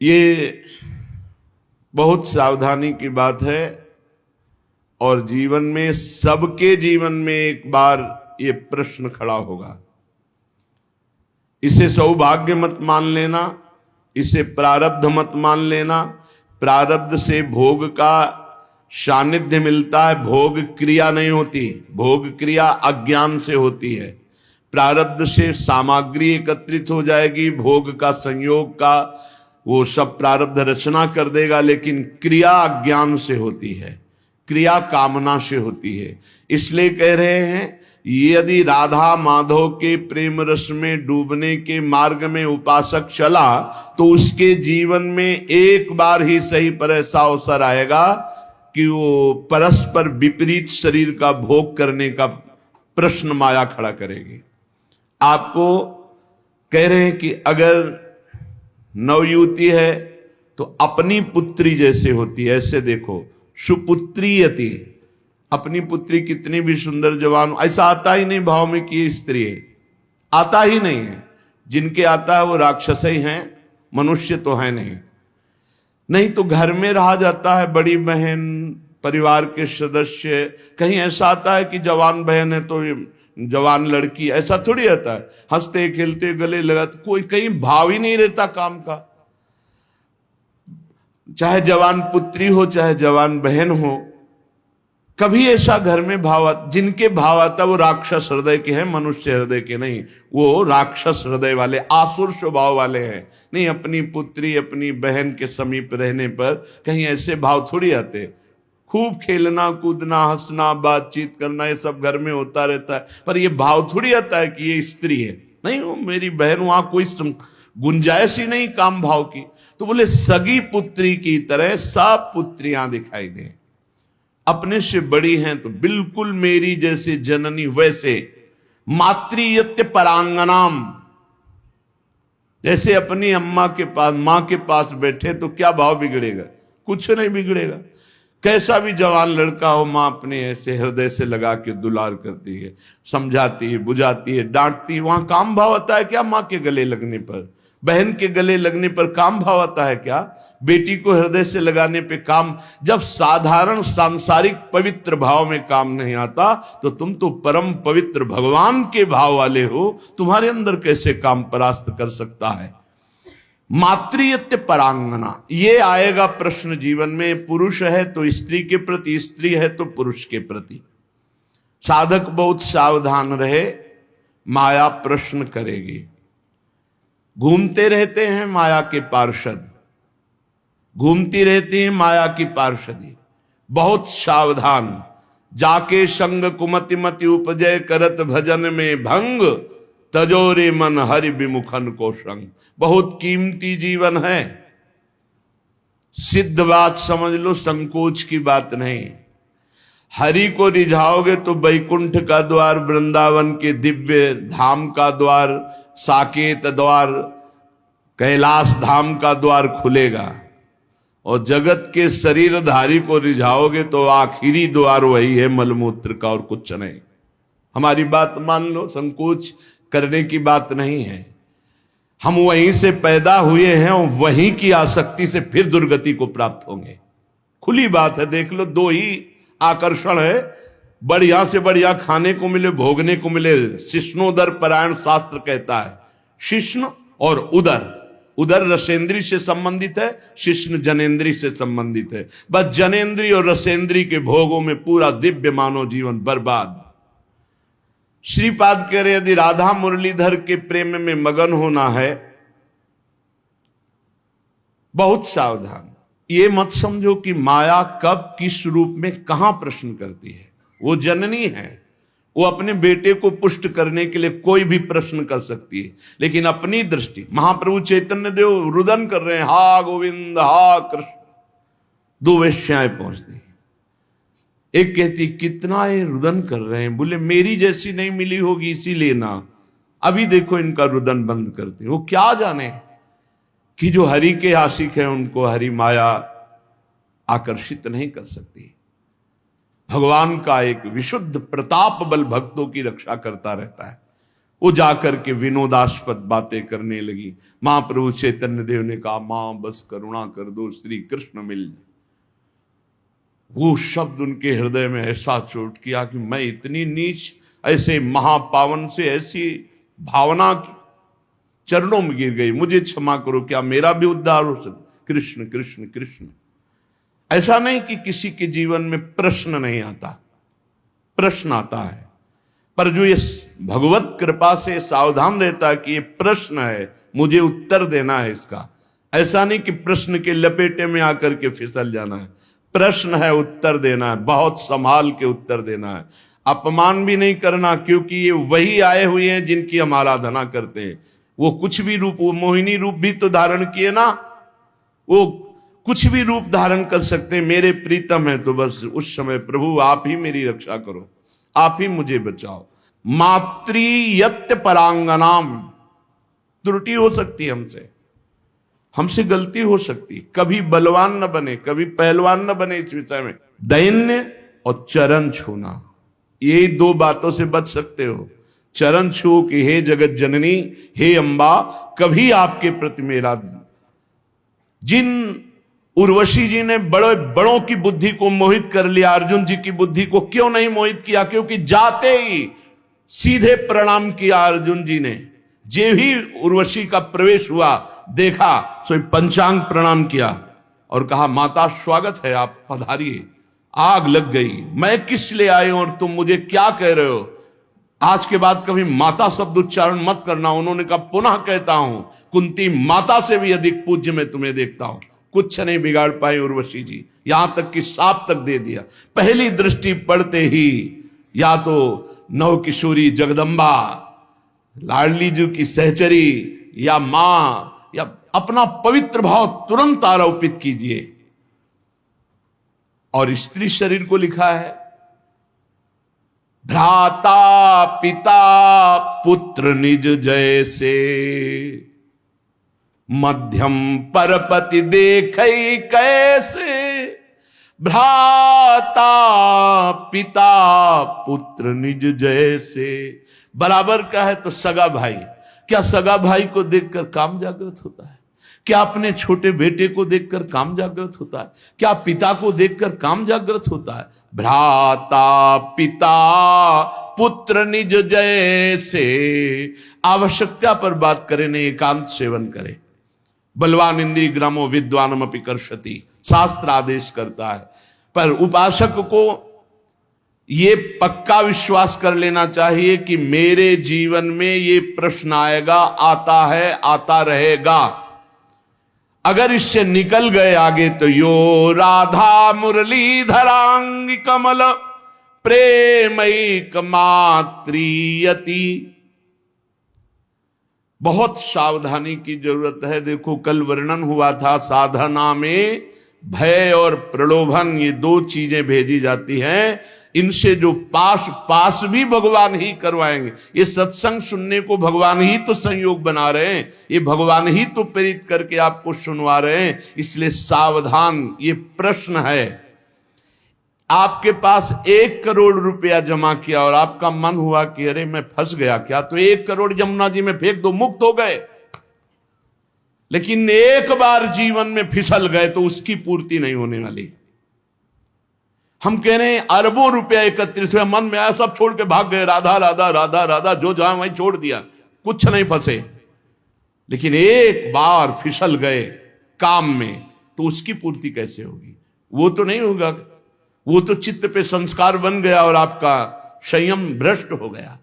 ये बहुत सावधानी की बात है और जीवन में, सबके जीवन में एक बार ये प्रश्न खड़ा होगा। इसे सौभाग्य मत मान लेना, इसे प्रारब्ध मत मान लेना। प्रारब्ध से भोग का सानिध्य मिलता है, भोग क्रिया नहीं होती। भोग क्रिया अज्ञान से होती है। प्रारब्ध से सामग्री एकत्रित हो जाएगी, भोग का संयोग का वो सब प्रारब्ध रचना कर देगा, लेकिन क्रिया अज्ञान से होती है, क्रिया कामना से होती है। इसलिए कह रहे हैं, यदि राधा माधव के प्रेम रस में डूबने के मार्ग में उपासक चला तो उसके जीवन में एक बार ही सही पर ऐसा अवसर आएगा कि वो परस्पर विपरीत शरीर का भोग करने का प्रश्न माया खड़ा करेगी। आपको कह रहे हैं कि अगर नवयुवती है तो अपनी पुत्री जैसे होती है, ऐसे देखो, सुपुत्रीयति, अपनी पुत्री कितनी भी सुंदर जवान, ऐसा आता ही नहीं भाव में कि ये स्त्री है, आता ही नहीं है। जिनके आता है वो राक्षस ही हैं, मनुष्य तो है नहीं। नहीं तो घर में रहा जाता है, बड़ी बहन, परिवार के सदस्य, कहीं ऐसा आता है कि जवान बहन है तो जवान लड़की, ऐसा थोड़ी आता है। हंसते खेलते गले लगाते, कोई कहीं भाव ही नहीं रहता काम का। चाहे जवान पुत्री हो चाहे जवान बहन हो, कभी ऐसा घर में भाव, जिनके भाव आता वो राक्षस हृदय के हैं, मनुष्य हृदय के नहीं। वो राक्षस हृदय वाले, आसुर स्वभाव वाले हैं। नहीं, अपनी पुत्री अपनी बहन के समीप रहने पर कहीं ऐसे भाव थोड़ी आते। खूब खेलना कूदना हंसना बातचीत करना ये सब घर में होता रहता है, पर ये भाव थोड़ी आता है कि ये स्त्री है। नहीं, वो मेरी बहन, वहां कोई गुंजाइश ही नहीं काम भाव की। तो बोले सगी पुत्री की तरह सब पुत्रियां दिखाई दें, अपने से बड़ी हैं तो बिल्कुल मेरी जैसे जननी वैसे। मातृयत्य परांगनाम, जैसे अपनी अम्मा के पास, मां के पास बैठे तो क्या भाव बिगड़ेगा? कुछ नहीं बिगड़ेगा। कैसा भी जवान लड़का हो, मां अपने ऐसे हृदय से लगा के दुलार करती है, समझाती है, बुझाती है, डांटती है। वहां काम भाव आता है क्या? मां के गले लगने पर, बहन के गले लगने पर काम भाव आता है क्या? बेटी को हृदय से लगाने पे काम। जब साधारण सांसारिक पवित्र भाव में काम नहीं आता तो तुम तो परम पवित्र भगवान के भाव वाले हो, तुम्हारे अंदर कैसे काम परास्त कर सकता है? मातृयत्य परांगना, ये आएगा प्रश्न जीवन में। पुरुष है तो स्त्री के प्रति, स्त्री है तो पुरुष के प्रति। साधक बहुत सावधान रहे, माया प्रश्न करेगी। घूमते रहते हैं माया के पार्षद, घूमती रहती है माया की पार्षदी। बहुत सावधान, जाके संग कुमति मति उपजय करत भजन में भंग, तजोरे मन हरि विमुखन को संग। बहुत कीमती जीवन है, सिद्ध बात समझ लो, संकोच की बात नहीं। हरि को रिझाओगे तो वैकुंठ का द्वार, वृंदावन के दिव्य धाम का द्वार, साकेत द्वार, कैलाश धाम का द्वार खुलेगा। और जगत के शरीरधारी को रिझाओगे तो आखिरी द्वार वही है, मलमूत्र का, और कुछ नहीं। हमारी बात मान लो, संकोच करने की बात नहीं है। हम वहीं से पैदा हुए हैं और वहीं की आसक्ति से फिर दुर्गति को प्राप्त होंगे। खुली बात है, देख लो, दो ही आकर्षण है, बढ़िया से बढ़िया खाने को मिले, भोगने को मिले। शिष्णोदर परायण शास्त्र कहता है, शिष्ण और उदर। उदर रसेंद्री से संबंधित है, शिष्ण जनेन्द्री से संबंधित है। बस जनेन्द्री और रसेंद्री के भोगों में पूरा दिव्य मानव जीवन बर्बाद। श्रीपाद कह रहे, यदि राधा मुरलीधर के प्रेम में मगन होना है, बहुत सावधान। ये मत समझो कि माया कब किस रूप में कहां प्रश्न करती है। वो जननी है, वो अपने बेटे को पुष्ट करने के लिए कोई भी प्रश्न कर सकती है, लेकिन अपनी दृष्टि, महाप्रभु चैतन्य देव रुदन कर रहे हैं, हा गोविंद हा कृष्ण। दो वेश्याएं पहुंचती, एक कहती कितना ये रुदन कर रहे हैं, बोले मेरी जैसी नहीं मिली होगी इसीलिए ना, अभी देखो इनका रुदन बंद करते। वो क्या जाने कि जो हरि के आशिक हैं उनको हरि माया आकर्षित नहीं कर सकती। भगवान का एक विशुद्ध प्रताप बल भक्तों की रक्षा करता रहता है। वो जाकर के विनोदास्पद बातें करने लगी। महाप्रभु चैतन्य देव ने कहा, मां बस करुणा कर दो, श्री कृष्ण मिल जाए। वो शब्द उनके हृदय में ऐसा चोट किया कि मैं इतनी नीच, ऐसे महापावन से ऐसी भावना की चरणों में गिर गई, मुझे क्षमा करो, क्या मेरा भी उद्धार हो सकता? कृष्ण कृष्ण कृष्ण। ऐसा नहीं कि किसी के जीवन में प्रश्न नहीं आता, प्रश्न आता है, पर जो ये भगवत कृपा से सावधान रहता है कि ये प्रश्न है, मुझे उत्तर देना है इसका। ऐसा नहीं कि प्रश्न के लपेटे में आकर के फिसल जाना है। प्रश्न है, उत्तर देना है, बहुत संभाल के उत्तर देना है। अपमान भी नहीं करना, क्योंकि ये वही आए हुए हैं जिनकी हम आराधना करते हैं। वो कुछ भी रूप, वो मोहिनी रूप भी तो धारण किए ना, वो कुछ भी रूप धारण कर सकते हैं। मेरे प्रीतम है, तो बस उस समय प्रभु आप ही मेरी रक्षा करो, आप ही मुझे बचाओ। मातृयत्य परांगनाम, त्रुटि हो सकती है हमसे गलती हो सकती, कभी बलवान न बने, कभी पहलवान न बने। इस विषय में दैन्य और चरण छूना, ये दो बातों से बच सकते हो। चरण छू कि हे जगत जननी, हे अंबा, कभी आपके प्रति मेरा। जिन उर्वशी जी ने बड़े बड़ों की बुद्धि को मोहित कर लिया, अर्जुन जी की बुद्धि को क्यों नहीं मोहित किया? क्योंकि जाते ही सीधे प्रणाम किया अर्जुन जी ने। जे ही उर्वशी का प्रवेश हुआ, देखा, सो पंचांग प्रणाम किया और कहा, माता स्वागत है, आप पधारिए। आग लग गई, मैं किस लिए आए और तुम मुझे क्या कह रहे हो? आज के बाद कभी माता शब्द उच्चारण मत करना। उन्होंने कहा, पुनः कहता हूं, कुंती माता से भी अधिक पूज्य मैं तुम्हें देखता हूं। कुछ नहीं बिगाड़ पाए उर्वशी जी, यहां तक कि साप तक दे दिया। पहली दृष्टि पड़ते ही या तो नव किशोरी जगदम्बा, लाडली जी की सहचरी, या मां, या अपना पवित्र भाव तुरंत आरोपित कीजिए। और स्त्री शरीर को लिखा है, भ्राता पिता पुत्र निज जैसे, मध्यम परपति देखै कैसे। भ्राता पिता पुत्र निज जैसे, बराबर का है तो सगा भाई। क्या सगा भाई को देखकर काम जागृत होता है? क्या अपने छोटे बेटे को देखकर काम जागृत होता है? क्या पिता को देखकर काम जागृत होता है? भ्राता पिता पुत्र निज जैसे। आवश्यकता पर बात करें, नहीं एकांत सेवन करें। बलवान इंद्रिय ग्रामो विद्वानम अपि कर्षति, शास्त्र आदेश करता है। पर उपासक को ये पक्का विश्वास कर लेना चाहिए कि मेरे जीवन में ये प्रश्न आएगा, आता है, आता रहेगा। अगर इससे निकल गए आगे तो यो राधा मुरलीधरांग कमल प्रेमैक मात्रियति। बहुत सावधानी की जरूरत है। देखो, कल वर्णन हुआ था साधना में भय और प्रलोभन, ये दो चीजें भेजी जाती हैं। इनसे जो पास भी भगवान ही करवाएंगे। ये सत्संग सुनने को भगवान ही तो संयोग बना रहे हैं, ये भगवान ही तो प्रेरित करके आपको सुनवा रहे हैं। इसलिए सावधान। ये प्रश्न है, आपके पास 1 करोड़ रुपया जमा किया और आपका मन हुआ कि अरे मैं फंस गया क्या, तो 1 करोड़ यमुना जी में फेंक दो, मुक्त हो गए। लेकिन एक बार जीवन में फिसल गए तो उसकी पूर्ति नहीं होने वाली। हम कह रहे हैं अरबों रुपया एकत्रित हुआ, मन में आया सब छोड़ के भाग गए, राधा राधा राधा राधा, जो जहां वहीं छोड़ दिया, कुछ नहीं फंसे। लेकिन एक बार फिसल गए काम में तो उसकी पूर्ति कैसे होगी? वो तो नहीं होगा। वो तो चित्त पे संस्कार बन गया और आपका संयम भ्रष्ट हो गया।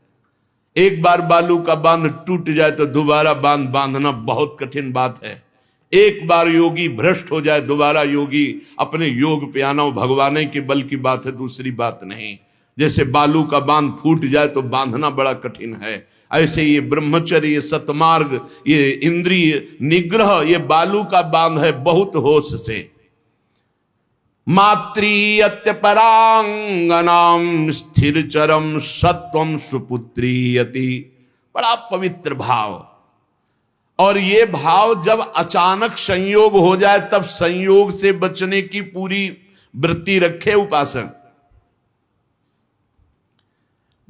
एक बार बालू का बांध टूट जाए तो दोबारा बांध बांधना बहुत कठिन बात है। एक बार योगी भ्रष्ट हो जाए, दोबारा योगी अपने योग पे आना भगवान के बल की बात है, दूसरी बात नहीं। जैसे बालू का बांध फूट जाए तो बांधना बड़ा कठिन है, ऐसे ये ब्रह्मचर्य, ये सतमार्ग, ये इंद्रिय निग्रह, ये बालू का बांध है, बहुत होश से। मातृयत्य परांगनाम स्थिर चरम सत्वम सुपुत्रीयति। बड़ा पवित्र भाव। और ये भाव जब अचानक संयोग हो जाए तब संयोग से बचने की पूरी वृत्ति रखे उपासक।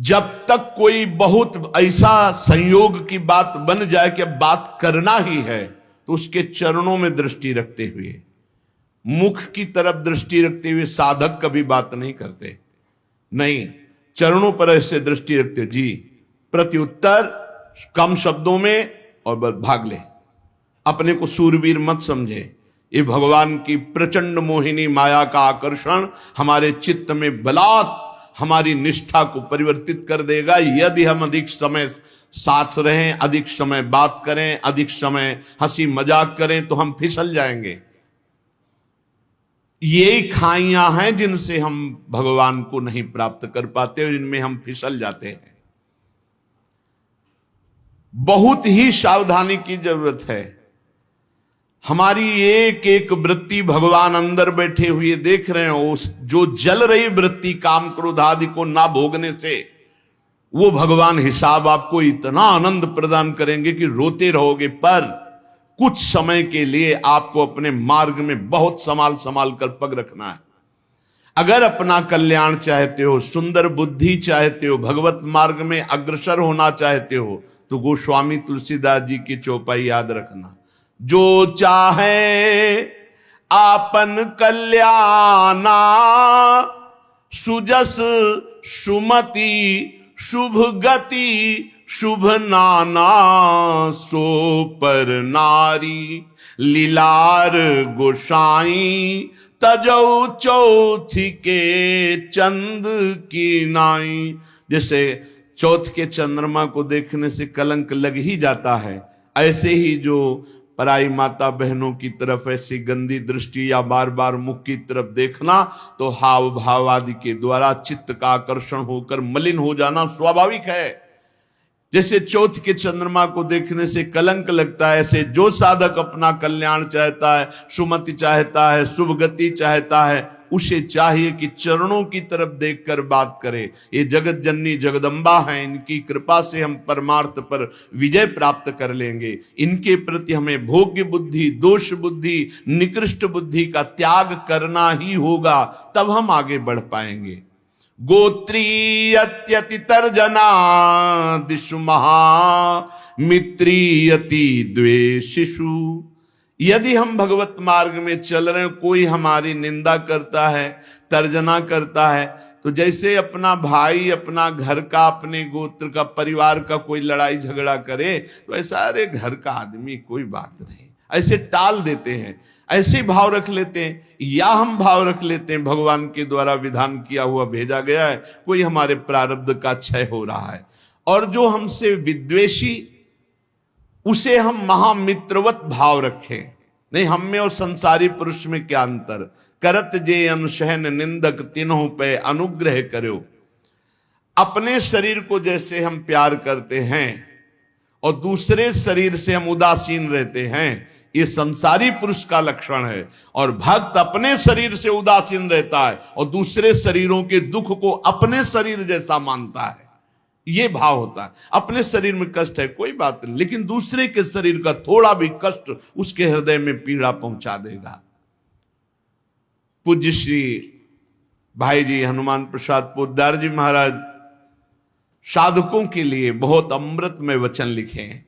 जब तक कोई बहुत ऐसा संयोग की बात बन जाए कि बात करना ही है, तो उसके चरणों में दृष्टि रखते हुए, मुख की तरफ दृष्टि रखते हुए साधक कभी बात नहीं करते। नहीं, चरणों पर ऐसे दृष्टि रखते, जी प्रत्युत्तर कम शब्दों में और बस भाग ले। अपने को सूरवीर मत समझे। ये भगवान की प्रचंड मोहिनी माया का आकर्षण हमारे चित्त में बलात् हमारी निष्ठा को परिवर्तित कर देगा। यदि हम अधिक समय साथ रहें, अधिक समय बात करें, अधिक समय हंसी मजाक करें, तो हम फिसल जाएंगे। ये खाइयां हैं जिनसे हम भगवान को नहीं प्राप्त कर पाते और इनमें हम फिसल जाते हैं। बहुत ही सावधानी की जरूरत है। हमारी एक एक वृत्ति भगवान अंदर बैठे हुए देख रहे हो। उस जो जल रही वृत्ति काम क्रोध आदि को ना भोगने से, वो भगवान हिसाब आपको इतना आनंद प्रदान करेंगे कि रोते रहोगे। पर कुछ समय के लिए आपको अपने मार्ग में बहुत संभाल संभाल कर पग रखना है। अगर अपना कल्याण चाहते हो, सुंदर बुद्धि चाहते हो, भगवत मार्ग में अग्रसर होना चाहते हो, तो गोस्वामी तुलसीदास जी की चौपाई याद रखना। जो चाहे आपन कल्याणा, सुजस सुमति शुभ गति शुभ नाना, सो पर नारी लीलार गोसाई, तजौ चौथी के चंद की नाई। जैसे चौथ के चंद्रमा को देखने से कलंक लग ही जाता है, ऐसे ही जो पराई माता बहनों की तरफ ऐसी गंदी दृष्टि या बार बार मुख की तरफ देखना, तो हाव भाव आदि के द्वारा चित्त का आकर्षण होकर मलिन हो जाना स्वाभाविक है। जैसे चौथ के चंद्रमा को देखने से कलंक लगता है, ऐसे जो साधक अपना कल्याण चाहता है, सुमति चाहता है, शुभ गति चाहता है, उसे चाहिए कि चरणों की तरफ देखकर बात करे। ये जगत जननी जगदम्बा हैं, इनकी कृपा से हम परमार्थ पर विजय प्राप्त कर लेंगे। इनके प्रति हमें भोग्य बुद्धि, दोष बुद्धि, निकृष्ट बुद्धि का त्याग करना ही होगा, तब हम आगे बढ़ पाएंगे। गोत्रीयत्यति तर्जना दिशु महा, मित्रीयति द्वेषिषु। यदि हम भगवत मार्ग में चल रहे हैं, कोई हमारी निंदा करता है, तर्जना करता है, तो जैसे अपना भाई, अपना घर का, अपने गोत्र का, परिवार का कोई लड़ाई झगड़ा करे, तो ऐसा अरे घर का आदमी कोई बात नहीं, ऐसे टाल देते हैं, ऐसे भाव रख लेते हैं। या हम भाव रख लेते हैं भगवान के द्वारा विधान किया हुआ भेजा गया है, कोई हमारे प्रारब्ध का क्षय हो रहा है, और जो हमसे विद्वेषी उसे हम महामित्रवत भाव रखें। नहीं, हम में और संसारी पुरुष में क्या अंतर। करत जे अनुशहन निंदक तिन्हों पे अनुग्रह करो। अपने शरीर को जैसे हम प्यार करते हैं और दूसरे शरीर से हम उदासीन रहते हैं, ये संसारी पुरुष का लक्षण है। और भक्त अपने शरीर से उदासीन रहता है और दूसरे शरीरों के दुख को अपने शरीर जैसा मानता है। ये भाव होता है। अपने शरीर में कष्ट है कोई बात नहीं, लेकिन दूसरे के शरीर का थोड़ा भी कष्ट उसके हृदय में पीड़ा पहुंचा देगा। पूज्य श्री भाई जी हनुमान प्रसाद पोद्दार जी महाराज साधकों के लिए बहुत अमृतमय वचन लिखे हैं।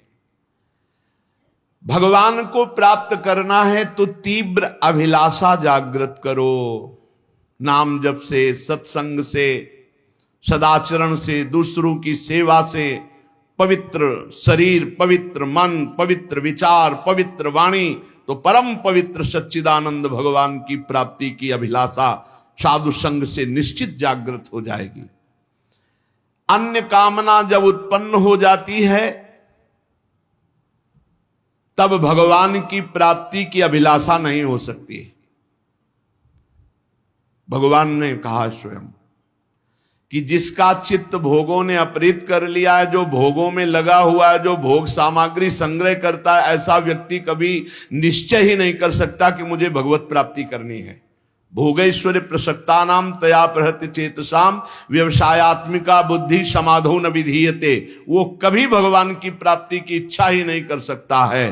भगवान को प्राप्त करना है तो तीव्र अभिलाषा जागृत करो। नाम जप से, सत्संग से, सदाचरण से, दूसरों की सेवा से, पवित्र शरीर, पवित्र मन, पवित्र विचार, पवित्र वाणी, तो परम पवित्र सच्चिदानंद भगवान की प्राप्ति की अभिलाषा साधु संग से निश्चित जागृत हो जाएगी। अन्य कामना जब उत्पन्न हो जाती है, तब भगवान की प्राप्ति की अभिलाषा नहीं हो सकती। भगवान ने कहा स्वयं कि जिसका चित्त भोगों ने अपहृत कर लिया है, जो भोगों में लगा हुआ है, जो भोग सामग्री संग्रह करता है, ऐसा व्यक्ति कभी निश्चय ही नहीं कर सकता कि मुझे भगवत प्राप्ति करनी है। भोगैश्वर्य प्रसक्ता नाम तया प्रहृत्य चेतसाम व्यवसायत्मिका बुद्धि समाधो न विधीयते। वो कभी भगवान की प्राप्ति की इच्छा ही नहीं कर सकता है।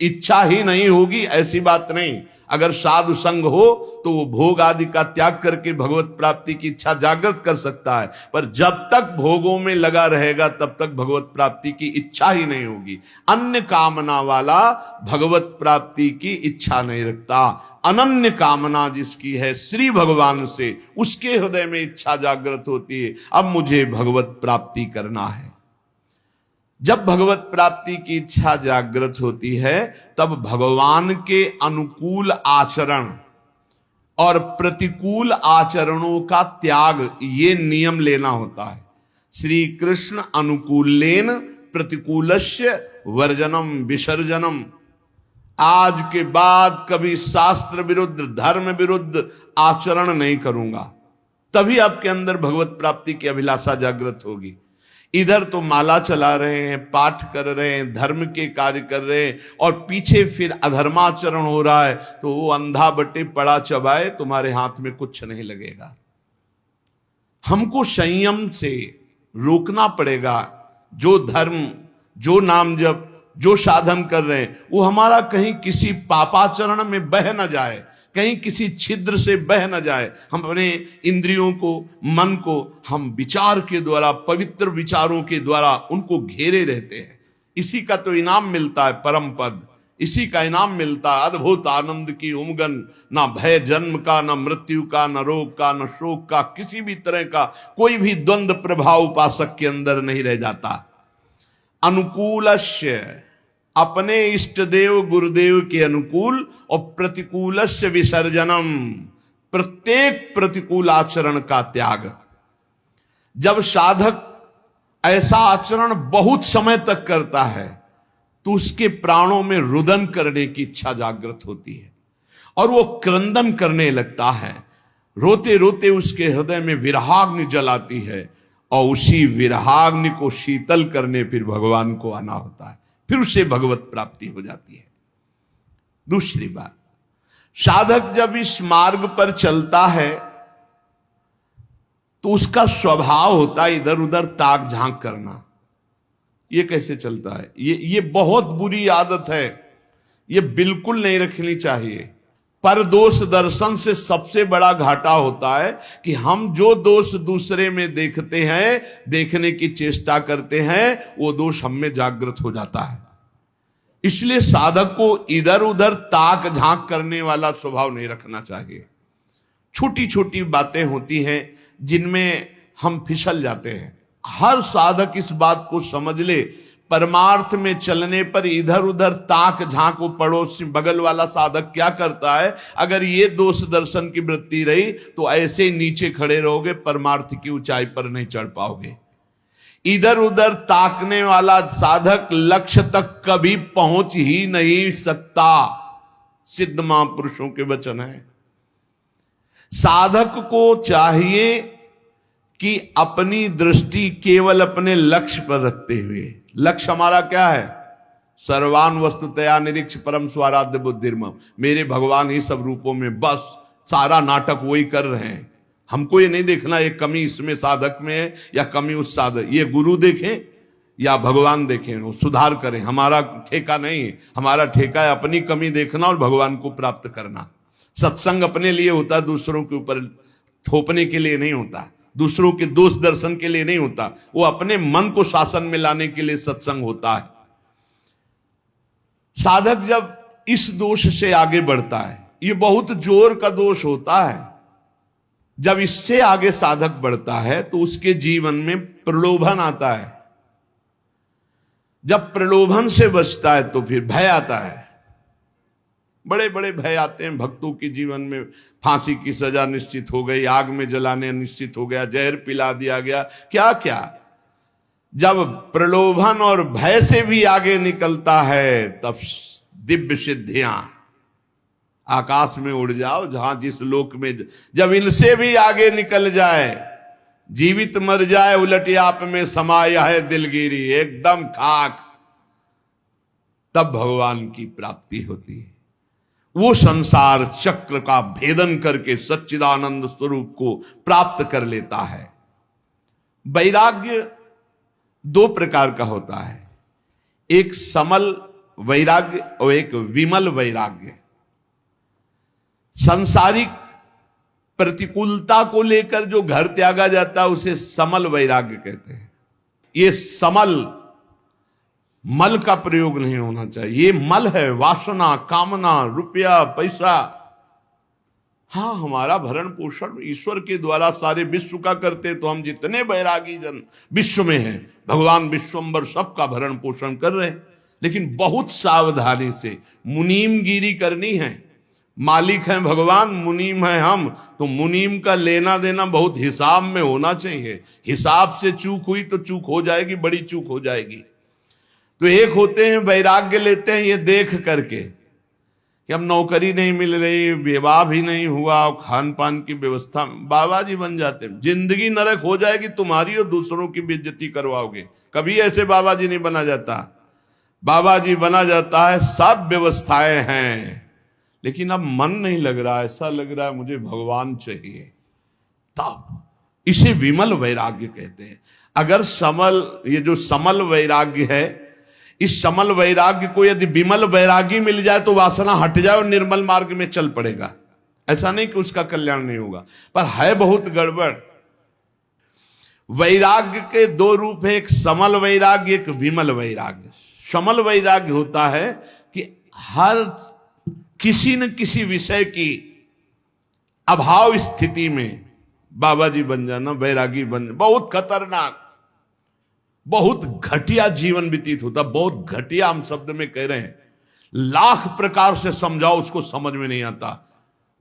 इच्छा ही नहीं होगी ऐसी बात नहीं। अगर साधु संग हो तो वो भोग आदि का त्याग करके भगवत प्राप्ति की इच्छा जागृत कर सकता है, पर जब तक भोगों में लगा रहेगा तब तक भगवत प्राप्ति की इच्छा ही नहीं होगी। अन्य कामना वाला भगवत प्राप्ति की इच्छा नहीं रखता। अनन्य कामना जिसकी है श्री भगवान से, उसके हृदय में इच्छा जागृत होती है, अब मुझे भगवत प्राप्ति करना है। जब भगवत प्राप्ति की इच्छा जागृत होती है तब भगवान के अनुकूल आचरण और प्रतिकूल आचरणों का त्याग, ये नियम लेना होता है। श्री कृष्ण अनुकूलेन प्रतिकूलस्य वर्जनम विसर्जनम। आज के बाद कभी शास्त्र विरुद्ध, धर्म विरुद्ध आचरण नहीं करूंगा, तभी आपके अंदर भगवत प्राप्ति की अभिलाषा जागृत होगी। इधर तो माला चला रहे हैं, पाठ कर रहे हैं, धर्म के कार्य कर रहे हैं, और पीछे फिर अधर्माचरण हो रहा है, तो वो अंधा बटे पड़ा चबाए, तुम्हारे हाथ में कुछ नहीं लगेगा। हमको संयम से रोकना पड़ेगा। जो धर्म, जो नाम जप, जो साधन कर रहे हैं, वो हमारा कहीं किसी पापाचरण में बह न जाए, कहीं किसी छिद्र से बह न जाए। हम अपने इंद्रियों को, मन को हम विचार के द्वारा, पवित्र विचारों के द्वारा उनको घेरे रहते हैं। इसी का तो इनाम मिलता है परम पद, इसी का इनाम मिलता है अद्भुत आनंद की उमगन। ना भय जन्म का, ना मृत्यु का, न रोग का, न शोक का, किसी भी तरह का कोई भी द्वंद्व प्रभाव उपासक के अंदर नहीं रह जाता। अनुकूलस्य, अपने इष्ट देव गुरुदेव के अनुकूल, और प्रतिकूलस्य विसर्जनम, प्रत्येक प्रतिकूल आचरण का त्याग। जब साधक ऐसा आचरण बहुत समय तक करता है तो उसके प्राणों में रुदन करने की इच्छा जागृत होती है और वो क्रंदन करने लगता है। रोते रोते उसके हृदय में विरहाग्नि जलाती है, और उसी विरहाग्नि को शीतल करने फिर भगवान को आना होता है, फिर उसे भगवत प्राप्ति हो जाती है। दूसरी बात, साधक जब इस मार्ग पर चलता है तो उसका स्वभाव होता है इधर उधर ताक झांक करना। ये कैसे चलता है? ये बहुत बुरी आदत है, ये बिल्कुल नहीं रखनी चाहिए। पर दोष दर्शन से सबसे बड़ा घाटा होता है कि हम जो दोष दूसरे में देखते हैं, देखने की चेष्टा करते हैं, वो दोष हम में जागृत हो जाता है। इसलिए साधक को इधर उधर ताक झांक करने वाला स्वभाव नहीं रखना चाहिए। छोटी छोटी बातें होती हैं जिनमें हम फिसल जाते हैं। हर साधक इस बात को समझ ले, परमार्थ में चलने पर इधर उधर ताक झांक, वो पड़ोसी बगल वाला साधक क्या करता है, अगर ये दोष दर्शन की वृत्ति रही तो ऐसे नीचे खड़े रहोगे, परमार्थ की ऊंचाई पर नहीं चढ़ पाओगे। इधर उधर ताकने वाला साधक लक्ष्य तक कभी पहुंच ही नहीं सकता। सिद्ध महापुरुषों के वचन है। साधक को चाहिए कि अपनी दृष्टि केवल अपने लक्ष्य पर रखते हुए, लक्ष्य हमारा क्या है? सर्वान वस्तुतया निरीक्ष परम स्वाराध्य बुद्धिर्मम, मेरे भगवान ही सब रूपों में, बस सारा नाटक वही कर रहे हैं। हमको ये नहीं देखना एक कमी इसमें साधक में है या कमी उस साधक, ये गुरु देखें या भगवान देखें, वो सुधार करें, हमारा ठेका नहीं है। हमारा ठेका है अपनी कमी देखना और भगवान को प्राप्त करना। सत्संग अपने लिए होता, दूसरों के ऊपर थोपने के लिए नहीं होता, दूसरों के दोष दर्शन के लिए नहीं होता, वो अपने मन को शासन में लाने के लिए सत्संग होता है। साधक जब इस दोष से आगे बढ़ता है, ये बहुत जोर का दोष होता है, जब इससे आगे साधक बढ़ता है तो उसके जीवन में प्रलोभन आता है। जब प्रलोभन से बचता है तो फिर भय आता है। बड़े बड़े भय आते हैं भक्तों के जीवन में। फांसी की सजा निश्चित हो गई, आग में जलाने निश्चित हो गया, जहर पिला दिया गया, क्या क्या। जब प्रलोभन और भय से भी आगे निकलता है तब दिव्य सिद्धियां, आकाश में उड़ जाओ जहां जिस लोक में, जब इनसे भी आगे निकल जाए, जीवित मर जाए उलटे आप में समाया है दिलगिरी, एकदम खाक, तब भगवान की प्राप्ति होती है। वो संसार चक्र का भेदन करके सच्चिदानंद स्वरूप को प्राप्त कर लेता है। वैराग्य दो प्रकार का होता है, एक समल वैराग्य और एक विमल वैराग्य। सांसारिक प्रतिकूलता को लेकर जो घर त्यागा जाता है उसे समल वैराग्य कहते हैं। ये समल, मल का प्रयोग नहीं होना चाहिए। ये मल है वासना, कामना, रुपया, पैसा। हाँ, हमारा भरण पोषण ईश्वर के द्वारा सारे विश्व का करते, तो हम जितने बैरागी जन विश्व में हैं, भगवान विश्वम्बर सबका भरण पोषण कर रहे हैं, लेकिन बहुत सावधानी से मुनीमगिरी करनी है। मालिक हैं भगवान, मुनीम हैं हम, तो मुनीम का लेना देना बहुत हिसाब में होना चाहिए। हिसाब से चूक हुई तो चूक हो जाएगी, बड़ी चूक हो जाएगी। तो एक होते हैं वैराग्य लेते हैं ये देख करके कि अब नौकरी नहीं मिल रही, विवाह भी नहीं हुआ, खान पान की व्यवस्था, बाबा जी बन जाते हैं। जिंदगी नरक हो जाएगी तुम्हारी और दूसरों की बेइज्जती करवाओगे। कभी ऐसे बाबा जी नहीं बना जाता। बाबा जी बना जाता है, सब व्यवस्थाएं हैं, लेकिन अब मन नहीं लग रहा, ऐसा लग रहा है मुझे भगवान चाहिए। तब इसे विमल वैराग्य कहते हैं। अगर समल, ये जो समल वैराग्य है, इस समल वैराग्य को यदि विमल वैरागी मिल जाए तो वासना हट जाए और निर्मल मार्ग में चल पड़ेगा। ऐसा नहीं कि उसका कल्याण नहीं होगा, पर है बहुत गड़बड़। वैराग्य के दो रूप है, एक समल वैराग्य, एक विमल वैराग्य। समल वैराग्य होता है कि हर किसी न किसी विषय की अभाव स्थिति में बाबा जी बन जाना, वैरागी बन जाना, बहुत खतरनाक, बहुत घटिया जीवन व्यतीत होता। बहुत घटिया हम शब्द में कह रहे हैं, लाख प्रकार से समझाओ उसको समझ में नहीं आता।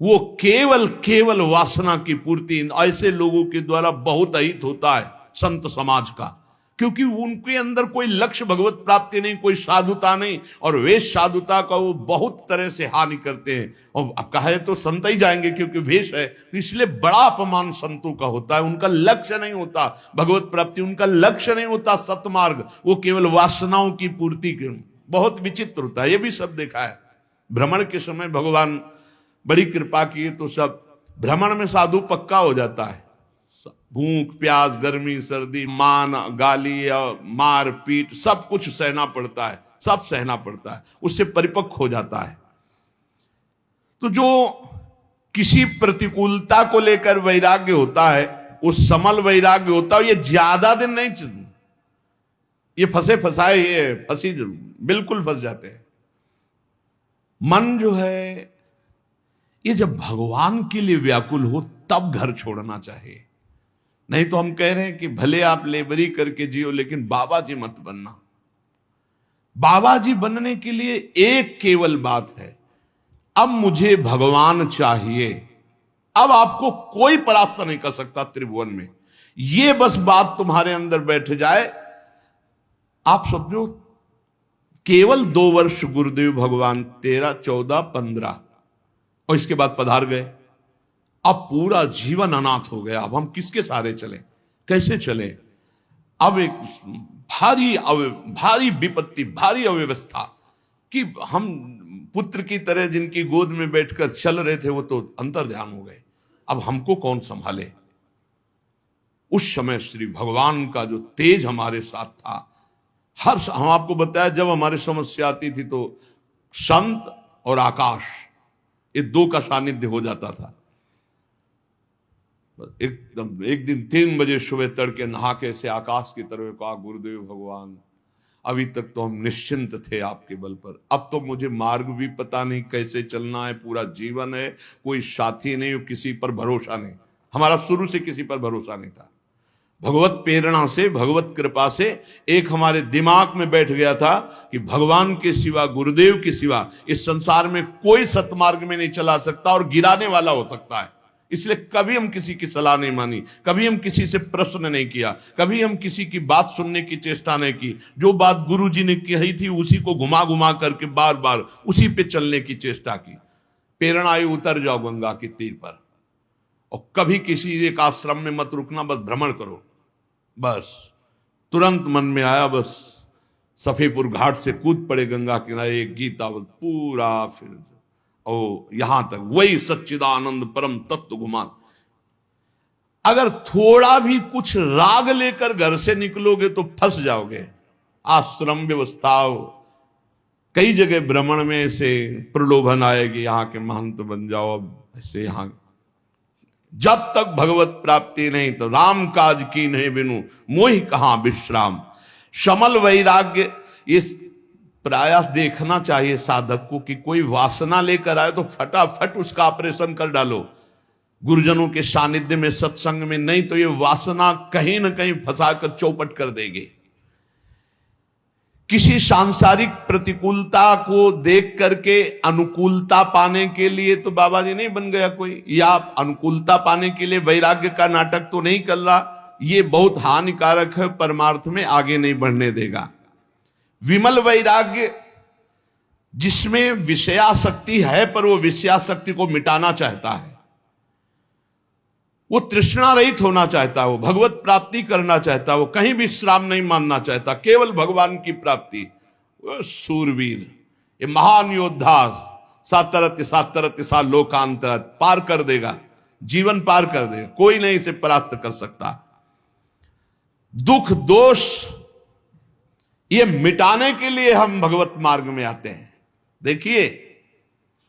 वो केवल वासना की पूर्ति ऐसे लोगों के द्वारा बहुत अहित होता है संत समाज का, क्योंकि उनके अंदर कोई लक्ष्य भगवत प्राप्ति नहीं, कोई साधुता नहीं, और वेश साधुता का वो बहुत तरह से हानि करते हैं। और अब कहे तो संत ही जाएंगे क्योंकि वेश है, तो इसलिए बड़ा अपमान संतों का होता है। उनका लक्ष्य नहीं होता भगवत प्राप्ति, उनका लक्ष्य नहीं होता सतमार्ग, वो केवल वासनाओं की पूर्ति के। बहुत विचित्र होता है, ये भी सब देखा है। भ्रमण के समय भगवान बड़ी कृपा की तो सब भ्रमण में साधु पक्का हो जाता है। भूख प्यास गर्मी सर्दी मान गाली और मार पीट सब कुछ सहना पड़ता है, सब सहना पड़ता है, उससे परिपक्व हो जाता है। तो जो किसी प्रतिकूलता को लेकर वैराग्य होता है वो समल वैराग्य होता है। ये ज्यादा दिन नहीं ये फंसे फंसाए, ये फंसी बिल्कुल फंस जाते हैं। मन जो है ये जब भगवान के लिए व्याकुल हो तब घर छोड़ना चाहिए। नहीं तो हम कह रहे हैं कि भले आप लेबरी करके जियो लेकिन बाबा जी मत बनना। बाबा जी बनने के लिए एक केवल बात है, अब मुझे भगवान चाहिए, अब आपको कोई परास्त नहीं कर सकता त्रिभुवन में। ये बस बात तुम्हारे अंदर बैठ जाए, आप समझो केवल 2 वर्ष गुरुदेव भगवान 13, 14, 15 और इसके बाद पधार गए। अब पूरा जीवन अनाथ हो गया। अब हम किसके सहारे चले, कैसे चले? अब एक भारी विपत्ति, भारी अव्यवस्था कि हम पुत्र की तरह जिनकी गोद में बैठकर चल रहे थे वो तो अंतर्ध्यान हो गए। अब हमको कौन संभाले? उस समय श्री भगवान का जो तेज हमारे साथ था, हम आपको बताया जब हमारी समस्या आती थी तो संत और आकाश ये 2 का सानिध्य हो जाता था। एकदम एक दिन 3 बजे सुबह तड़के नहा के से आकाश की तरफ कहा, गुरुदेव भगवान अभी तक तो हम निश्चिंत थे आपके बल पर, अब तो मुझे मार्ग भी पता नहीं कैसे चलना है, पूरा जीवन है, कोई साथी नहीं, किसी पर भरोसा नहीं। हमारा शुरू से किसी पर भरोसा नहीं था। भगवत प्रेरणा से, भगवत कृपा से एक हमारे दिमाग में बैठ गया था कि भगवान के सिवा, गुरुदेव के सिवा इस संसार में कोई सतमार्ग में नहीं चला सकता और गिराने वाला हो सकता है। इसलिए कभी हम किसी की सलाह नहीं मानी, कभी हम किसी से प्रश्न नहीं किया, कभी हम किसी की बात सुनने की चेष्टा नहीं की। जो बात गुरु जी ने कही थी उसी को घुमा घुमा करके बार बार उसी पे चलने की चेष्टा की। प्रेरणा आई, उतर जाओ गंगा के तीर पर और कभी किसी एक आश्रम में मत रुकना, बस भ्रमण करो। बस तुरंत मन में आया, बस सफेपुर घाट से कूद पड़े गंगा किनारे, एक गीता पूरा फिर और यहां तक वही सच्चिदानंद परम तत्व घुमा। अगर थोड़ा भी कुछ राग लेकर घर से निकलोगे तो फंस जाओगे। आश्रम व्यवस्था कई जगह भ्रमण में ऐसे प्रलोभन आएगी, यहाँ के महंत बन जाओ, अब ऐसे यहाँ। जब तक भगवत प्राप्ति नहीं तो राम काज की नहीं बिनु मोहि कहां विश्राम। शमल वैराग्य, इस प्रायः देखना चाहिए साधक को कि कोई वासना लेकर आए तो फटाफट उसका ऑपरेशन कर डालो गुरुजनों के सानिध्य में, सत्संग में, नहीं तो ये वासना कहीं ना कहीं फंसाकर चौपट कर देगी। किसी सांसारिक प्रतिकूलता को देख करके अनुकूलता पाने के लिए तो बाबा जी नहीं बन गया कोई, या अनुकूलता पाने के लिए वैराग्य का नाटक तो नहीं कर रहा। ये बहुत हानिकारक है, परमार्थ में आगे नहीं बढ़ने देगा। विमल वैराग्य, जिसमें विषयासक्ति है पर वो विषयासक्ति को मिटाना चाहता है, वो तृष्णा रहित होना चाहता है, वो भगवत प्राप्ति करना चाहता है, वो कहीं भी विश्राम नहीं मानना चाहता, केवल भगवान की प्राप्ति। वो सूरवीर, ये महान योद्धा, सातरत्य सातरत्य सा लोकांतरत पार कर देगा, जीवन पार कर देगा, कोई नहीं इसे परास्त कर सकता। दुख दोष ये मिटाने के लिए हम भगवत मार्ग में आते हैं। देखिए,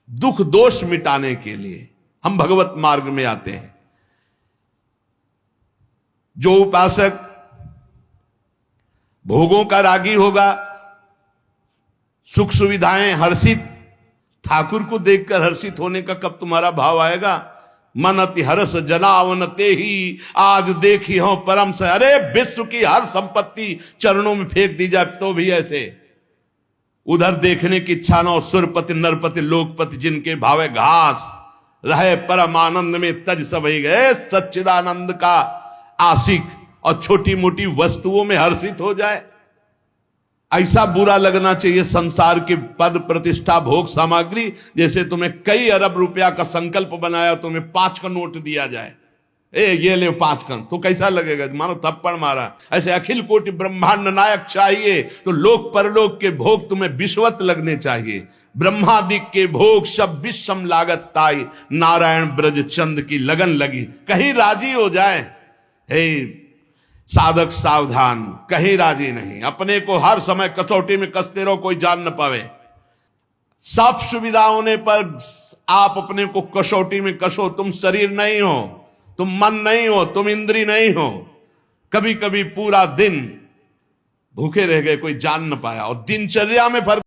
दुख दोष मिटाने के लिए हम भगवत मार्ग में आते हैं। जो उपासक भोगों का रागी होगा, सुख सुविधाएं हर्षित, ठाकुर को देखकर हर्षित होने का कब तुम्हारा भाव आएगा? मन अति हर्ष जनावन ते ही आज देखी हो परम से। अरे विश्व की हर संपत्ति चरणों में फेंक दी जाए तो भी ऐसे उधर देखने की इच्छा न हो। सुरपति नरपति लोकपति जिनके भावे घास रहे, परम आनंद में तज सब ही गए। सच्चिदानंद का आशिक और छोटी मोटी वस्तुओं में हर्षित हो जाए, ऐसा बुरा लगना चाहिए संसार की पद प्रतिष्ठा भोग सामग्री। जैसे तुम्हें कई अरब रुपया का संकल्प बनाया, तुम्हें 5 का नोट दिया जाए, ये ले 5 का, तो कैसा लगेगा? मानो थप्पड़ मारा। ऐसे अखिल कोटि ब्रह्मांड नायक चाहिए तो लोक परलोक के भोग तुम्हें विश्वत लगने चाहिए। ब्रह्मादिक के भोग सब विषम लागत ताई, नारायण ब्रज चंद की लगन लगी, कहीं राजी हो जाए। हे साधक सावधान, कहीं राजी नहीं। अपने को हर समय कसौटी में कसते रहो, कोई जान न पावे। सब सुविधा होने पर आप अपने को कसौटी में कसो। तुम शरीर नहीं हो, तुम मन नहीं हो, तुम इंद्री नहीं हो। कभी कभी पूरा दिन भूखे रह गए, कोई जान न पाया, और दिनचर्या में फर्क